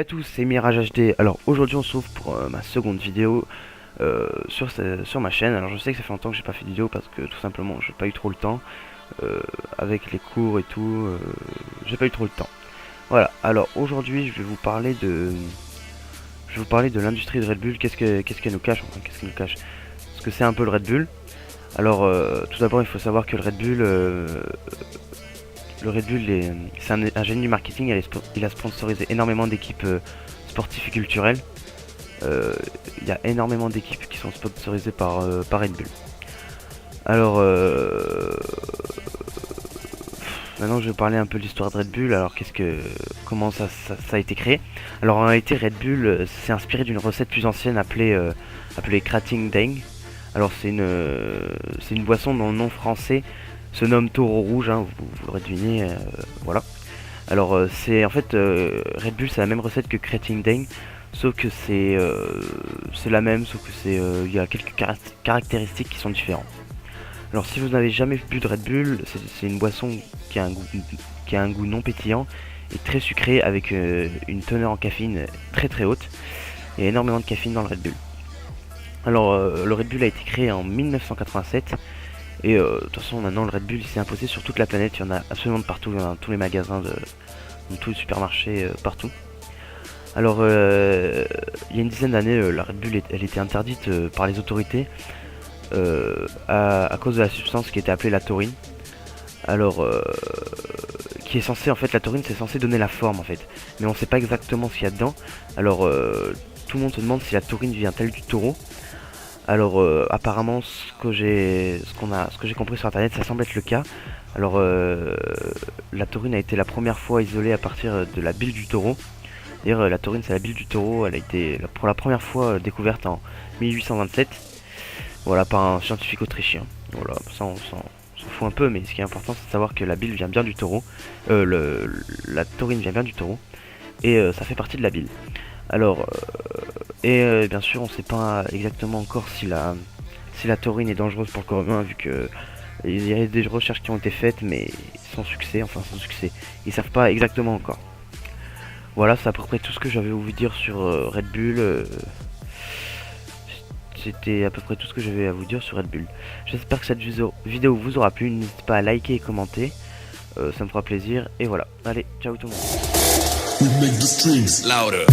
Salut à tous, c'est Mirage HD. Alors aujourd'hui on se retrouve pour ma seconde vidéo sur ma chaîne. Alors je sais que ça fait longtemps que j'ai pas fait de vidéo parce que tout simplement j'ai pas eu trop le temps. Avec les cours et tout, j'ai pas eu trop le temps. Voilà, alors aujourd'hui je vais vous parler de l'industrie de Red Bull. Qu'est-ce qu'elle nous cache, enfin, qu'est-ce qu'elle nous cache? Parce que c'est un peu le Red Bull. Alors tout d'abord il faut savoir que le Red Bull, c'est un génie du marketing. Il a sponsorisé énormément d'équipes sportives et culturelles. Il y a énormément d'équipes qui sont sponsorisées par Red Bull. Alors, maintenant je vais parler un peu de l'histoire de Red Bull. Alors, comment ça a été créé? Alors, en réalité, Red Bull s'est inspiré d'une recette plus ancienne appelée Krating Daeng. Alors, c'est une boisson dont le nom français se nomme Taureau Rouge, hein, vous l'aurez deviné, voilà. Alors, Red Bull, c'est la même recette que Krating Daeng. Sauf que c'est la même, sauf que il y a quelques caractéristiques qui sont différentes. Alors si vous n'avez jamais bu de Red Bull, c'est une boisson qui a un goût non pétillant et très sucré avec une teneur en caféine très très haute. Il y a énormément de caféine dans le Red Bull. Alors le Red Bull a été créé en 1987 et de toute façon maintenant le Red Bull s'est imposé sur toute la planète. Il y en a absolument de partout, dans tous les magasins, dans tous les supermarchés, partout. Alors, il y a une dizaine d'années, la Red Bull elle était interdite par les autorités à cause de la substance qui était appelée la taurine. Alors, qui est censée, en fait, la taurine c'est censé donner la forme en fait, mais on sait pas exactement ce qu'il y a dedans. Alors, tout le monde se demande si la taurine vient-elle du taureau. Alors, apparemment, ce que j'ai compris sur internet, ça semble être le cas. Alors, la taurine a été la première fois isolée à partir de la bile du taureau. D'ailleurs, la taurine, c'est la bile du taureau. Elle a été pour la première fois découverte en 1827. Voilà, par un scientifique autrichien. Voilà, ça on s'en fout un peu, mais ce qui est important, c'est de savoir que la bile vient bien du taureau. La taurine vient bien du taureau. Et ça fait partie de la bile. Alors, bien sûr, on ne sait pas exactement encore si la taurine est dangereuse pour le corps humain, vu que il y a des recherches qui ont été faites, mais sans succès. Enfin, sans succès. Ils savent pas exactement encore. Voilà, c'est à peu près tout ce que j'avais à vous dire sur Red Bull. C'était à peu près tout ce que j'avais à vous dire sur Red Bull. J'espère que cette vidéo vous aura plu. N'hésitez pas à liker et commenter. Ça me fera plaisir. Et voilà. Allez, ciao tout le monde. We make the strings louder.